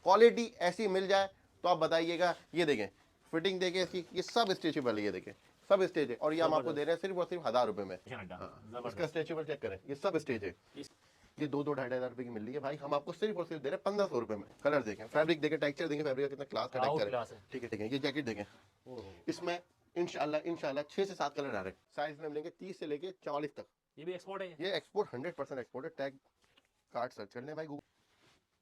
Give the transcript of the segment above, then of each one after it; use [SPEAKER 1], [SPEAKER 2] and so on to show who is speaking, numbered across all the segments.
[SPEAKER 1] Quality ऐसी मिल जाए तो आप बताइएगा। ये देखें फिटिंग देखें इसकी, ये सब स्ट्रेचेबल है, ये देखें सब स्टेज है, और ये हम आपको दे रहे हैं सिर्फ और सिर्फ 1000 रुपए में। इसका स्ट्रेचेबल चेक करें, ये सब स्टेज है, ये 2-2 ढाई रुपए की मिल रही है भाई, हम आपको सिर्फ और सिर्फ दे रहे हैं 1500 रुपए में। कलर देखें, फैब्रिक देखें, टेक्सचर देखें, फैब्रिक का कितना क्लास का टेक्सचर है। ठीक है ठीक है, ये जैकेट देखें, इसमें इंशाल्लाह 6 से 7 कलर आ रहे हैं। साइज में मिलेंगे 30 से लेके 44 तक।
[SPEAKER 2] ये भी एक्सपोर्ट है?
[SPEAKER 1] ये एक्सपोर्ट 100% एक्सपोर्ट है। टैग कार्ड सर्च कर लें भाई गूगल।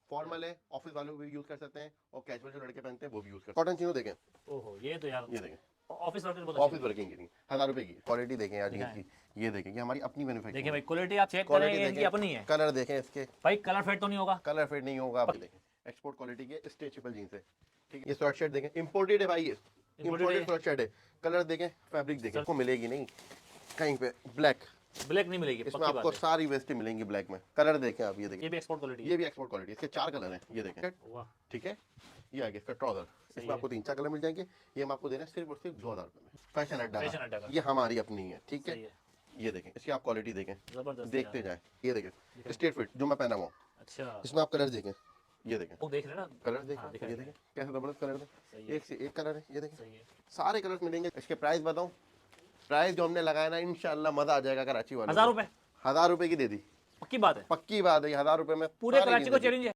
[SPEAKER 1] फॉर्मल है, ऑफिस वालों भी यूज कर सकते हैं, और कैजुअल जो लड़के पहनते हैं वो भी यूज करते हैं। कॉटन चीनो देखें,
[SPEAKER 2] ओहो ये तो यार,
[SPEAKER 1] ये देखें
[SPEAKER 2] ऑफिस वर्किंग
[SPEAKER 1] ऑफिस वर्किंग की 1000 रुपए की क्वालिटी देखें यार जींस की। ये देखें, ये हमारी अपनी मैन्युफैक्चरिंग।
[SPEAKER 2] देखिए भाई क्वालिटी आप चेक करें, ये इनकी अपनी है।
[SPEAKER 1] कलर देखें इसके
[SPEAKER 2] भाई, कलर फेड तो नहीं होगा?
[SPEAKER 1] कलर फेड नहीं होगा। आप देखें एक्सपोर्ट क्वालिटी के स्ट्रेचेबल जींस है। ठीक है, ये शर्ट शर्ट देखें, इंपोर्टेड है भाई, ये इंपोर्टेड शर्ट शर्ट है। कलर देखें, फैब्रिक देखें, आपको मिलेगी नहीं कहीं पे ब्लैक
[SPEAKER 2] नहीं मिलेगी,
[SPEAKER 1] इसमें आपको सारी वेस्टी मिलेंगी ब्लैक में। कलर देखें आप, ये देखें,
[SPEAKER 2] ये भी एक्सपोर्ट क्वालिटी,
[SPEAKER 1] ये भी एक्सपोर्ट क्वालिटी। इसके 4 कलर हैं, ये देखें। ठीक है, ये आगे इसका ट्राउजर, इसमें आपको 3-4 कलर मिल जाएंगे। ये हम आपको दे रहे हैं सिर्फ और सिर्फ 2000 रुपए में। फैशन अड्डा, ये हमारी अपनी है। ठीक है, ये देखें, इसकी आप क्वालिटी देखें, देखते जाए। ये देखें स्ट्रेट फिट जो मैं पहना हुआ,
[SPEAKER 2] अच्छा,
[SPEAKER 1] इसमें आप कलर देखें, ये देखें,
[SPEAKER 2] वो देख रहे हैं ना,
[SPEAKER 1] कलर देखें, ये देखें कैसे जबरदस्त कलर है, एक से एक कलर है। ये देखें सारे कलर मिलेंगे। इसके प्राइस बताऊं, प्राइस जो हमने लगाया ना, इंशाल्लाह मजा आ जाएगा कराची वाले।
[SPEAKER 2] 1000 रुपए,
[SPEAKER 1] 1000 रुपए की दे दी,
[SPEAKER 2] पक्की बात है,
[SPEAKER 1] पक्की बात है। 1000 रुपए में
[SPEAKER 2] पूरे कराची को चैलेंज है।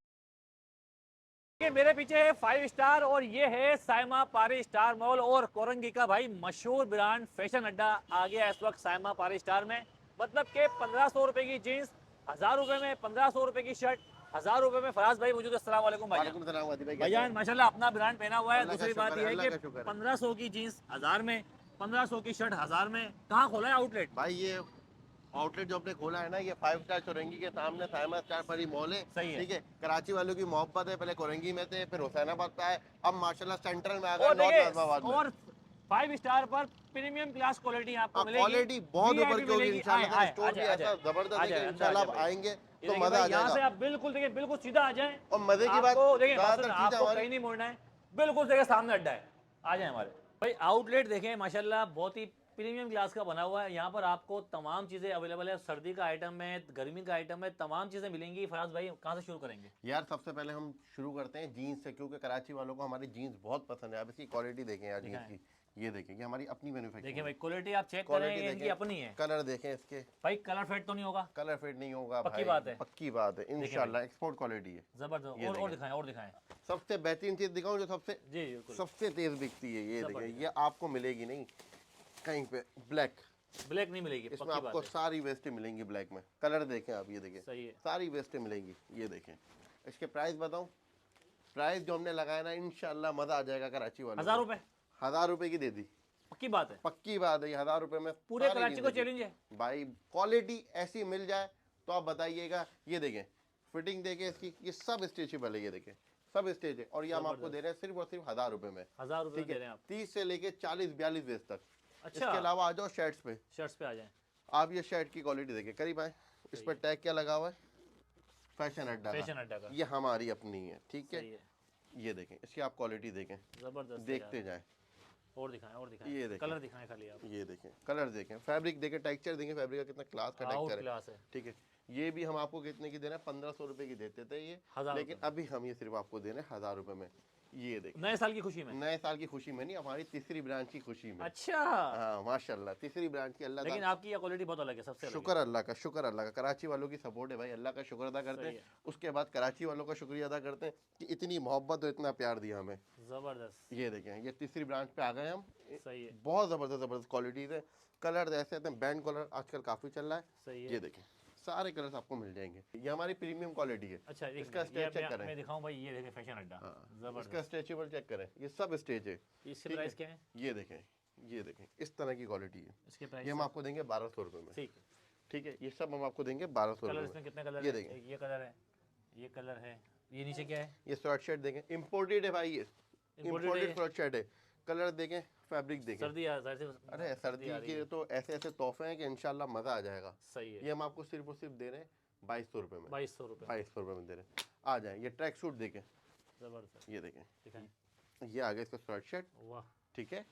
[SPEAKER 2] मेरे पीछे है 5 स्टार और ये है साइमा पारी स्टार मॉल, और कोरंगी का भाई मशहूर ब्रांड फैशन अड्डा आ गया इस वक्त साइमा पारी स्टार में। मतलब के 1500 रुपए की जीन्स 1000 रुपए में, 1500 रुपए की शर्ट 1000 रुपए में। फराज भाई मौजूद है, अस्सलाम वालेकुम भाईजान, माशाल्लाह अपना ब्रांड पहना हुआ है। दूसरी बात यह है कि 1500 की जीन्स 1000 में, 1500 की शर्ट 1000 में। कहाँ खोला है आउटलेट
[SPEAKER 1] भाई? ये आउटलेट जो आपने खोला है ना, ये 5 स्टार चौरंगी के सामने साइमा स्टार परी मॉल है।
[SPEAKER 2] सही है,
[SPEAKER 1] ठीक है, कराची वालों की मोहब्बत है। पहले कोरंगी में थे, फिर हुसैनाबाद पे आए, अब माशाल्लाह सेंट्रल में आ गए, नॉर्थ नाज़िमाबाद में।
[SPEAKER 2] और 5 स्टार पर प्रीमियम क्लास क्वालिटी आपको मिलेगी।
[SPEAKER 1] क्वालिटी बहुत ऊपर की होगी इंशाल्लाह। स्टोर भी ऐसा जबरदस्त है कि इंशाल्लाह आप आएंगे तो मजा आ जाएगा।
[SPEAKER 2] यहाँ से आप बिल्कुल देखिए, बिल्कुल सीधा आ जाएं,
[SPEAKER 1] और मजे की बात
[SPEAKER 2] देखिए, आपको कहीं नहीं मुड़ना है, बिल्कुल देखिए सामने अड्डा है, आ जाए हमारे भाई। आउटलेट देखें माशाल्लाह, बहुत ही प्रीमियम क्लास का बना हुआ है। यहाँ पर आपको तमाम चीज़ें अवेलेबल है, सर्दी का आइटम है, गर्मी का आइटम है, तमाम चीज़ें मिलेंगी। फराज भाई कहाँ से शुरू करेंगे?
[SPEAKER 1] यार सबसे पहले हम शुरू करते हैं जीन्स से, क्योंकि कराची वालों को हमारी जीन्स बहुत पसंद है। आप इसकी क्वालिटी देखें यार जीन्स की, ये देखें, ये हमारी अपनी मैन्युफैक्चरिंग।
[SPEAKER 2] देखिए भाई क्वालिटी आप चेक करें, ये इनकी अपनी है।
[SPEAKER 1] कलर देखें इसके,
[SPEAKER 2] भाई कलर फेड तो नहीं होगा?
[SPEAKER 1] कलर फेड नहीं होगा,
[SPEAKER 2] पक्की बात है,
[SPEAKER 1] पक्की बात है इंशाल्लाह। एक्सपोर्ट क्वालिटी है
[SPEAKER 2] जबरदस्त। और दिखाएं, और दिखाएं।
[SPEAKER 1] सबसे बेहतरीन चीज दिखाऊं जो सबसे तेज बिकती है, ये देखें, ये आपको मिलेगी नहीं कहीं पे ब्लैक
[SPEAKER 2] नहीं मिलेगी,
[SPEAKER 1] इसमें आपको सारी वेस्टें मिलेंगी ब्लैक में। कलर देखें आप, ये देखें, सही है, सारी वेस्टें मिलेंगी। ये देखें, इसके प्राइस बताऊं, प्राइस जो हमने लगाया ना, इंशाल्लाह मजा आ जाएगा कराची वाले।
[SPEAKER 2] 1000 रुपए,
[SPEAKER 1] 1000 रुपए की दे दी,
[SPEAKER 2] पक्की बात है,
[SPEAKER 1] पक्की बात है। 1000 रुपए में
[SPEAKER 2] पूरे कराची को चैलेंज है
[SPEAKER 1] भाई। क्वालिटी ऐसी मिल जाए तो आप बताइएगा। ये देखें फिटिंग देखें इसकी, ये सब स्ट्रेचेबल है, ये देखें सब स्टेज है, और ये हम आपको दे रहे हैं सिर्फ और सिर्फ 1000 रुपए में।
[SPEAKER 2] 1000 रुपए दे रहे हैं आप,
[SPEAKER 1] 30 से लेके 40-42 वेस्ट तक।
[SPEAKER 2] अच्छा,
[SPEAKER 1] इसके अलावा आ जाओ शर्ट्स पे
[SPEAKER 2] आ जाए
[SPEAKER 1] आप। ये शर्ट की क्वालिटी देखें, करीब आए, इस पर टैग क्या लगा हुआ है, फैशन अड्डा का, ये हमारी अपनी है। ठीक है, ये देखें, इसकी आप क्वालिटी देखें, जबरदस्त, देखते जाए।
[SPEAKER 2] और दिखाएं,
[SPEAKER 1] ये देखें,
[SPEAKER 2] कलर दिखाएं खाली आप,
[SPEAKER 1] ये देखें कलर देखें, फैब्रिक देखें, टेक्सचर देखें, फैब्रिक का कितना क्लास का टेक्सचर है। ठीक है, ये भी हम आपको कितने की दे रहे हैं, 1500 रुपए की देते थे ये, लेकिन अभी हम ये सिर्फ आपको दे रहे हैं 1000 रुपए में। ये देखें,
[SPEAKER 2] नए साल की खुशी में,
[SPEAKER 1] नए साल की खुशी में नहीं, हमारी तीसरी ब्रांच की खुशी में।
[SPEAKER 2] अच्छा,
[SPEAKER 1] हाँ माशाल्लाह, तीसरी ब्रांच की। अल्लाह,
[SPEAKER 2] लेकिन आपकी क्वालिटी बहुत अलग है, सबसे
[SPEAKER 1] शुक्र अल्लाह का, शुक्र अल्लाह का। कराची वालों की सपोर्ट है भाई, अल्लाह का शुक्र अदा करते हैं। उसके बाद कराची वालों का शुक्रिया अदा करते हैं कि इतनी मोहब्बत और इतना प्यार दिया हमें, जबरदस्त। ये देखें, ये तीसरी ब्रांच पे आ गए हम। सही है, बहुत जबरदस्त क्वालिटीज है। कलर ऐसे आते हैं, बैंड कलर आजकल काफी चल रहा है। सही है, ये देखें सारे कलर्स आपको मिल जाएंगे। ये हमारी प्रीमियम क्वालिटी है। अच्छा, इसका स्टेज चेक करें, मैं दिखाऊं भाई, ये देखें फैशन अड्डा, जबरदस्त। इसका स्ट्रेचेबल चेक करें, ये सब स्टेज है। इसके प्राइस क्या है? ये देखें, ये देखें, इस तरह की क्वालिटी है। इसके प्राइस ये हम आपको देंगे 1200 रुपए में। ठीक है, ये सब हम आपको देंगे 1200 रुपए में। कितने कलर? ये देखें, ये कलर है, ये कलर है, ये नीचे क्या है, ये शर्ट शर्ट देखें, इम्पोर्टेड है भाई, ये इम्पोर्टेड शर्ट शर्ट है। कलर देखें, फैब्रिक देखें, अरे सर्दी के तो ऐसे ऐसे तोहफे हैं कि इंशाल्लाह मजा आ जाएगा। सही है, ये हम आपको सिर्फ और सिर्फ दे रहे हैं 2200 रुपए में। 2200 रुपए में दे रहे हैं। आ जाए, ये ट्रैक सूट देखें, जबरदस्त, ये देखें, ये आ गया इसका शर्ट शर्ट, वाह। ठीक है,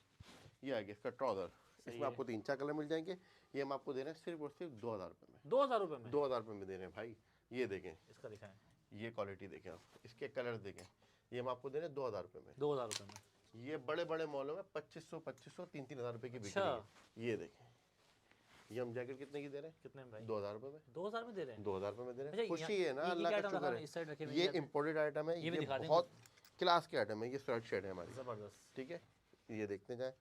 [SPEAKER 1] ये आ गया इसका ट्राउजर, इसमें आपको 3-4 कलर मिल जाएंगे। ये हम आपको दे रहे हैं सिर्फ और सिर्फ 2000 रुपए में। 2000 रुपए में, 2000 रुपए में दे रहे हैं भाई। ये देखें, इसका दिखाएं, ये क्वालिटी देखें आप, इसके कलर देखें, ये हम आपको दे रहे हैं 2000 रुपये में।
[SPEAKER 2] 2000 रुपये में।
[SPEAKER 1] ये बड़े बड़े मॉलों में 2500 3-3 हज़ार रुपये की बिक्री
[SPEAKER 2] अच्छा।
[SPEAKER 1] है। ये देखें, ये हम जैकेट कितने की दे रहे हैं?
[SPEAKER 2] कितने में भाई?
[SPEAKER 1] 2000 रुपये में।
[SPEAKER 2] 2000 में दे रहे हैं?
[SPEAKER 1] 2000 रुपये में दे रहे
[SPEAKER 2] अच्छा,
[SPEAKER 1] हैं। खुशी है ना, अल्लाह का शुक्र
[SPEAKER 2] इस साइड रखे
[SPEAKER 1] है।
[SPEAKER 2] हुए
[SPEAKER 1] ये
[SPEAKER 2] हैं।
[SPEAKER 1] इम्पोर्टेड आइटम है,
[SPEAKER 2] ये भी
[SPEAKER 1] ये
[SPEAKER 2] दिखा दें
[SPEAKER 1] बहुत क्लास के आइटम है। ये स्वेट शर्ट है हमारी,
[SPEAKER 2] जबरदस्त।
[SPEAKER 1] ठीक है। ये देखते जाए,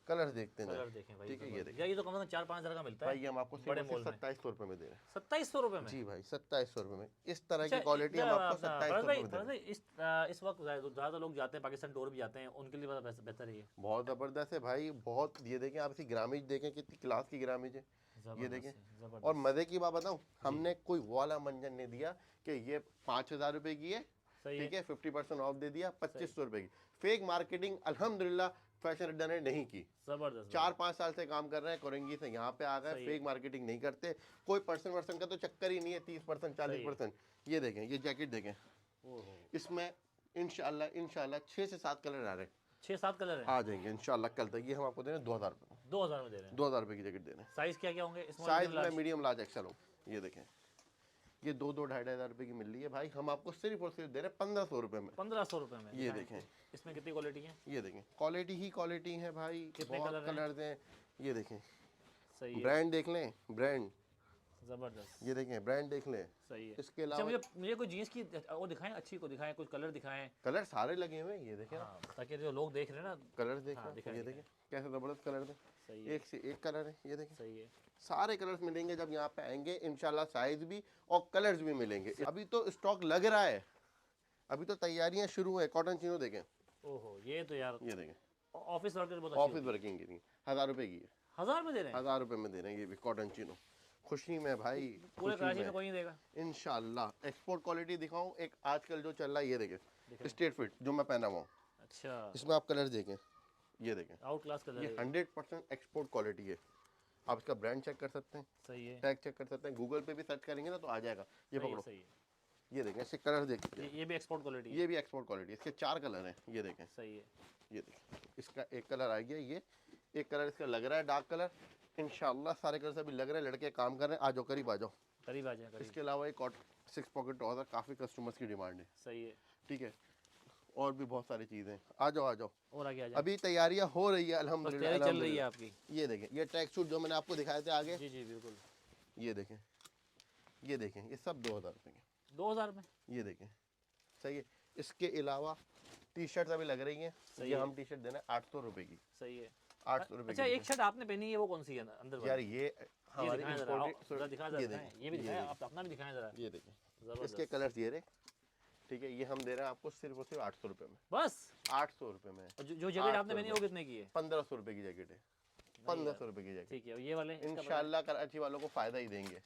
[SPEAKER 1] कलर देखते
[SPEAKER 2] कलर
[SPEAKER 1] जाए,
[SPEAKER 2] देखें भाई,
[SPEAKER 1] ठीक है। ये देखें
[SPEAKER 2] यार ये तो कम से कम 4-5 हज़ार का मिलता है
[SPEAKER 1] भाई, ये हम आपको
[SPEAKER 2] बड़े मॉल में।
[SPEAKER 1] 2700 रुपये में दे रहे हैं।
[SPEAKER 2] 2700 रुपये में?
[SPEAKER 1] जी भाई, 2700 रुपये में। इस तरह
[SPEAKER 2] अच्छा,
[SPEAKER 1] की क्वालिटी हम आपको 2700 रुपये में दे रहे हैं।
[SPEAKER 2] इस वक्त ज़्यादा लोग जाते हैं पाकिस्तान टूर भी जाते हैं, उनके लिए ज़्यादा बेहतर है ये।
[SPEAKER 1] बहुत ज़बरदस्त है भाई, बहुत। ये देखें आप, इसकी ग्रामेज देखें, कितनी क्लास की ग्रामेज है। ये देखें, और मज़े की बात बताऊं, हमने कोई वाला मंजन नहीं दिया कि ये 5000 रुपये की है, ठीक है, 50% ऑफ दे दिया 2500 रुपये की। फेक मार्केटिंग अल्हम्दुलिल्लाह फैशन अड्डा ने नहीं की।
[SPEAKER 2] जबरदस्त।
[SPEAKER 1] 4-5 साल से काम कर रहे हैं, कोरंगी से यहाँ पे आ गए। फेक मार्केटिंग नहीं करते, कोई परसेंट का तो चक्कर ही नहीं है। 30% 40%। ये देखें, ये जैकेट देखें, इसमें इंशाल्लाह 6 से 7 कलर आ रहे हैं।
[SPEAKER 2] 6-7 कलर हैं?
[SPEAKER 1] आ जाएंगे इंशाल्लाह कल तक। ये हम आपको दे रहे हैं 2000 रुपये में।
[SPEAKER 2] 2000 में दे रहे हैं?
[SPEAKER 1] 2000 रुपये की जैकेट दे रहे हैं।
[SPEAKER 2] साइज क्या क्या होंगे?
[SPEAKER 1] साइज में मीडियम लार्ज एक्सेल हो। ये देखें, ये 2-2 2,500 रुपये की मिल रही है भाई, हम आपको सिर्फ और सिर्फ दे रहे हैं 1500 रुपये में।
[SPEAKER 2] 1500 रुपये में?
[SPEAKER 1] ये देखें,
[SPEAKER 2] इसमें कितनी क्वालिटी है?
[SPEAKER 1] ये देखें, क्वालिटी ही क्वालिटी है भाई।
[SPEAKER 2] कितने
[SPEAKER 1] बहुत
[SPEAKER 2] कलर हैं?
[SPEAKER 1] कलर हैं। ये देखें,
[SPEAKER 2] सही है।
[SPEAKER 1] ब्रांड देख लें, ब्रांड।
[SPEAKER 2] जबरदस्त।
[SPEAKER 1] ये देखें, ब्रांड देख लें।
[SPEAKER 2] सही है।
[SPEAKER 1] इसके
[SPEAKER 2] अच्छा,
[SPEAKER 1] अलावा
[SPEAKER 2] मुझे कोई जीन्स की वो दिखाएं, अच्छी को दिखाएं, कुछ कलर दिखाएं।
[SPEAKER 1] कलर सारे लगे हुए हैं। ये देखें,
[SPEAKER 2] हाँ, ताकि जो लोग देख रहे हैं ना।
[SPEAKER 1] कलर देखें।
[SPEAKER 2] हाँ, दिखाएं,
[SPEAKER 1] ये देखें कैसे ज़बरदस्त कलर है।
[SPEAKER 2] सही है।
[SPEAKER 1] एक से एक कलर है। ये देखें,
[SPEAKER 2] सही है।
[SPEAKER 1] सारे कलर्स मिलेंगे जब यहाँ पे आएंगे इंशाल्लाह। साइज भी और कलर्स भी मिलेंगे। अभी तो स्टॉक लग रहा है, अभी तो तैयारियां शुरू है। कॉटन चीनो देखें।
[SPEAKER 2] ओहो, ये तो यार
[SPEAKER 1] ये देखें,
[SPEAKER 2] ऑफिस वर्कर बहुत
[SPEAKER 1] ऑफिस वर्किंग की नहीं, 1000 रुपए की है।
[SPEAKER 2] 1000 में दे रहे हैं?
[SPEAKER 1] 1000 रुपए में दे रहे हैं ये भी कॉटन चीनो। खुशी में भाई,
[SPEAKER 2] पूरे
[SPEAKER 1] खुशी
[SPEAKER 2] कराची में
[SPEAKER 1] में
[SPEAKER 2] कोई नहीं देगा
[SPEAKER 1] इंशाल्लाह। एक्सपोर्ट क्वालिटी दिखाऊं एक आजकल जो चल रहा है। ये देखें, स्ट्रेट फिट जो मैं पहना हुआ हूँ।
[SPEAKER 2] अच्छा,
[SPEAKER 1] इसमें आप कलर देखें। ये देखें,
[SPEAKER 2] आउट क्लास कलर
[SPEAKER 1] ये
[SPEAKER 2] है।
[SPEAKER 1] 100% एक्सपोर्ट क्वालिटी है। आप इसका ब्रांड चेक कर सकते हैं,
[SPEAKER 2] सही है।
[SPEAKER 1] टैग चेक कर सकते हैं, गूगल पे भी सर्च करेंगे ना तो आ जाएगा। ये
[SPEAKER 2] सही है,
[SPEAKER 1] पकड़ो,
[SPEAKER 2] सही है।
[SPEAKER 1] ये देखें, इसके कलर देखिए।
[SPEAKER 2] ये भी एक्सपोर्ट क्वालिटी है?
[SPEAKER 1] ये भी एक्सपोर्ट क्वालिटी है। इसके 4 कलर हैं। ये देखें,
[SPEAKER 2] सही है।
[SPEAKER 1] ये देखें, इसका एक कलर आ गया। ये एक कलर इसका लग रहा है डार्क कलर। इंशाल्लाह सारे कलर अभी लग रहे हैं। लड़के काम कर रहे हैं। आ जाओ, करीब आ जाओ।
[SPEAKER 2] करीब आ जाए, करीब।
[SPEAKER 1] इसके अलावा एक 6 पॉकेट ट्राउजर काफ़ी कस्टमर्स की डिमांड है।
[SPEAKER 2] सही है।
[SPEAKER 1] ठीक है, और भी बहुत सारी चीज़ें हैं। आ जाओ, आ जाओ।
[SPEAKER 2] और आगे आ जाए।
[SPEAKER 1] अभी तैयारियां हो रही है
[SPEAKER 2] बस
[SPEAKER 1] अल्हम्दुलिल्लाह।
[SPEAKER 2] तैयारी चल रही है आपकी?
[SPEAKER 1] ये देखें, ये ट्रैक सूट जो मैंने आपको दिखाए थे आगे।
[SPEAKER 2] जी जी बिल्कुल।
[SPEAKER 1] ये देखें, ये देखें, ये सब 2000 रुपये के।
[SPEAKER 2] 2000 में?
[SPEAKER 1] ये देखें, सही है। इसके अलावा टी शर्ट अभी लग रही हैं। ये हम टी शर्ट देना 800 रुपये की।
[SPEAKER 2] सही है।
[SPEAKER 1] 800 रुपये
[SPEAKER 2] अच्छा,
[SPEAKER 1] की।
[SPEAKER 2] एक शर्ट आपने पहनी है, वो कौन सी है अंदर वाली?
[SPEAKER 1] यार ये हमारी
[SPEAKER 2] दिखाएं जरा,
[SPEAKER 1] imported-
[SPEAKER 2] जरा दिखाएं, जरा
[SPEAKER 1] ये
[SPEAKER 2] दिखाएं।
[SPEAKER 1] देखें,
[SPEAKER 2] ये भी
[SPEAKER 1] ये
[SPEAKER 2] दिखाएं,
[SPEAKER 1] देखें,
[SPEAKER 2] आप अपना भी दिखाएं जरा।
[SPEAKER 1] ये देखें,
[SPEAKER 2] जबरदस्त।
[SPEAKER 1] इसके कलर्स ये रहे। ठीक है, ये हम दे रहे हैं आपको सिर्फ और सिर्फ 800 रुपये में।
[SPEAKER 2] बस
[SPEAKER 1] 800 रुपये में।
[SPEAKER 2] और जो जैकेट आपने पहनी है वो कितने की है?
[SPEAKER 1] 1500 रुपये की जैकेट है। 1500 रुपये की जैकेट।
[SPEAKER 2] ठीक है, और ये वाले इसका
[SPEAKER 1] इंशाल्लाह कराची वालों को फ़ायदा ही देंगे।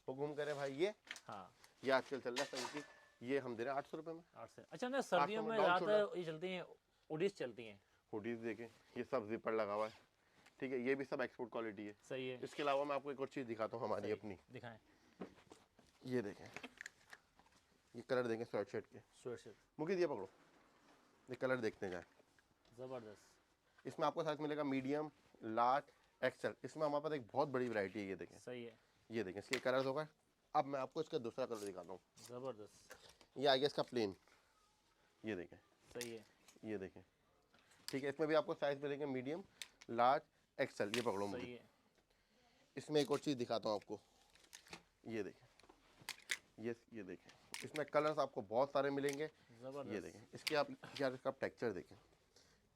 [SPEAKER 1] हुक्म करें भाई। ये
[SPEAKER 2] हाँ,
[SPEAKER 1] ये आजकल चल रहा है संकी। ये हम दे रहे हैं 800 रुपये में।
[SPEAKER 2] 8 से। अच्छा ना, सर्दियों में
[SPEAKER 1] डाउन
[SPEAKER 2] ज़्यादातर ये चलती हैं, उडीज चलती हैं।
[SPEAKER 1] हुडीज देखें, ये सब जिपर लगा हुआ है। ठीक है, ये भी सब एक्सपोर्ट क्वालिटी है।
[SPEAKER 2] सही है।
[SPEAKER 1] इसके अलावा मैं आपको एक और चीज़ दिखाता हूँ हमारी
[SPEAKER 2] सही।
[SPEAKER 1] अपनी।
[SPEAKER 2] दिखाएं।
[SPEAKER 1] ये देखें, ये कलर देखें स्वेट शर्ट के।
[SPEAKER 2] स्वेट शर्ट
[SPEAKER 1] मुझे ये पकड़ो, ये कलर देखते जाए।
[SPEAKER 2] जबरदस्त।
[SPEAKER 1] इसमें आपको साइज मिलेगा मीडियम, लार्ज, एक्सेल। इसमें हमारे पास एक बहुत बड़ी वैरायटी है। ये देखें,
[SPEAKER 2] सही है।
[SPEAKER 1] ये देखें, इसके कलर होगा। अब मैं आपको इसका दूसरा कलर दिखाता हूँ।
[SPEAKER 2] जबरदस्त।
[SPEAKER 1] ये आ गया इसका प्लेन। ये देखें,
[SPEAKER 2] सही है।
[SPEAKER 1] ये देखें, ठीक है। इसमें भी आपको साइज मिलेंगे मीडियम, लार्ज, एक्सेल। ये पकड़ो मुझे।
[SPEAKER 2] सही है।
[SPEAKER 1] इसमें एक और चीज़ दिखाता हूँ आपको। ये देखें, ये देखें, इसमें कलर्स आपको बहुत सारे मिलेंगे।
[SPEAKER 2] जबरदस्त।
[SPEAKER 1] ये देखें, इसके आप यार इसका टेक्सचर देखें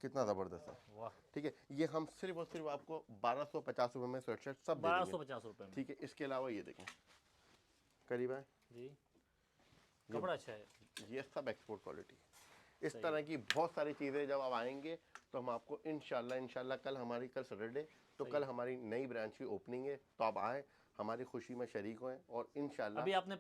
[SPEAKER 1] कितना ज़बरदस्त है।
[SPEAKER 2] वाह,
[SPEAKER 1] ठीक है, ये हम सिर्फ और सिर्फ आपको 1250 रुपये में स्वेट शर्ट सब दे देंगे।
[SPEAKER 2] 1250 रुपये में?
[SPEAKER 1] ठीक है, इसके अलावा ये देखें, करीब है
[SPEAKER 2] जी, कपड़ा अच्छा है।
[SPEAKER 1] ये सब एक्सपोर्ट क्वालिटी। इस तरह की बहुत सारी चीज़ें जब आप आएंगे तो हम आपको इंशाल्लाह कल हमारी कल सैटरडे तो कल हमारी नई ब्रांच की ओपनिंग है। तो आप आए, हमारी खुशी में शरीक हों। और इंशाल्लाह
[SPEAKER 2] अभी आपने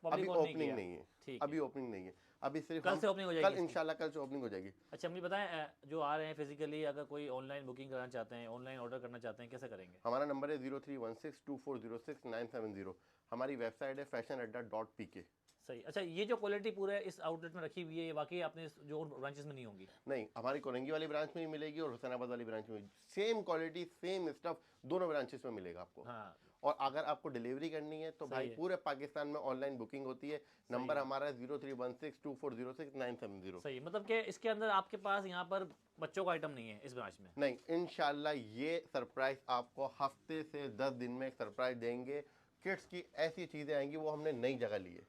[SPEAKER 1] अभी ओपनिंग नहीं है।
[SPEAKER 2] ठीक
[SPEAKER 1] अभी ओपनिंग नहीं है। अभी सिर्फ
[SPEAKER 2] कल से ओपनिंग हो जाएगी
[SPEAKER 1] कल इंशाल्लाह कल से ओपनिंग हो जाएगी।
[SPEAKER 2] अच्छा, मुझे बताएं, जो आ रहे हैं फिजिकली, अगर कोई ऑनलाइन बुकिंग कराना चाहते हैं, ऑनलाइन ऑर्डर करना चाहते हैं, कैसे करेंगे?
[SPEAKER 1] हमारा नंबर है 03162406 हमारी वेबसाइट है fashionadda.pk।
[SPEAKER 2] सही। अच्छा, ये जो क्वालिटी पूरे इस आउटलेट में रखी हुई है, ये वाकई आपने जो और ब्रांचेस में नहीं होंगी?
[SPEAKER 1] नहीं, हमारी कोरंगी वाली ब्रांच में भी मिलेगी और हुसैनाबाद वाली ब्रांच में सेम क्वालिटी सेम स्टफ दोनों ब्रांचेस में मिलेगा आपको।
[SPEAKER 2] हाँ,
[SPEAKER 1] और अगर आपको डिलीवरी करनी है तो भाई पूरे पाकिस्तान में ऑनलाइन बुकिंग होती है। नंबर हमारा है 03162406 सही,
[SPEAKER 2] मतलब कि इसके अंदर आपके पास यहाँ पर बच्चों का आइटम नहीं है इस ब्रांच में?
[SPEAKER 1] नहीं, इंशाल्लाह ये सरप्राइज आपको हफ्ते से 10 दिन में एक सरप्राइज देंगे। किड्स की ऐसी चीजें आएंगी वो हमने नई जगह ली है।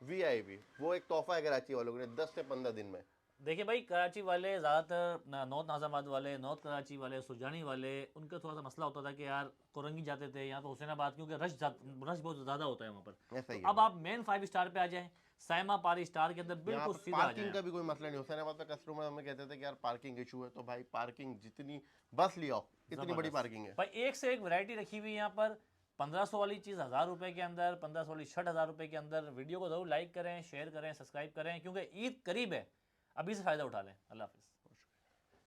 [SPEAKER 1] वीआईपी वो एक तोहफा है कराची वालों के लिए 10 से 15 दिन में।
[SPEAKER 2] देखिए भाई, कराची वाले ज़्यादातर नॉर्थ नाज़ाबाद वाले, नॉर्थ कराची वाले, सुरजानी वाले, उनका थोड़ा सा मसला होता था कि यार कोरंगी जाते थे यहाँ तो हुसैनाबाद, क्योंकि रश बहुत ज़्यादा होता है वहाँ पर। तो अब आप मेन 5 स्टार पे आ जाएं, साइमा पारी स्टार के अंदर बिल्कुल सीधा
[SPEAKER 1] पार्किंग का भी कोई मसला नहीं। हुसैनाबाद में कस्टमर हमें कहते थे कि यार पार्किंग इशू है, तो भाई पार्किंग जितनी बस लिया इतनी बड़ी पार्किंग है
[SPEAKER 2] भाई। एक से एक वैरायटी रखी हुई है यहाँ पर। 1500 वाली चीज़ 1000 रुपये के अंदर, 1500 वाली शर्ट 1000 रुपये के अंदर। वीडियो को जरूर लाइक करें, शेयर करें, सब्सक्राइब करें, क्योंकि ईद करीब है, अभी से फ़ायदा उठा लें। अल्लाह हाफ़िज़।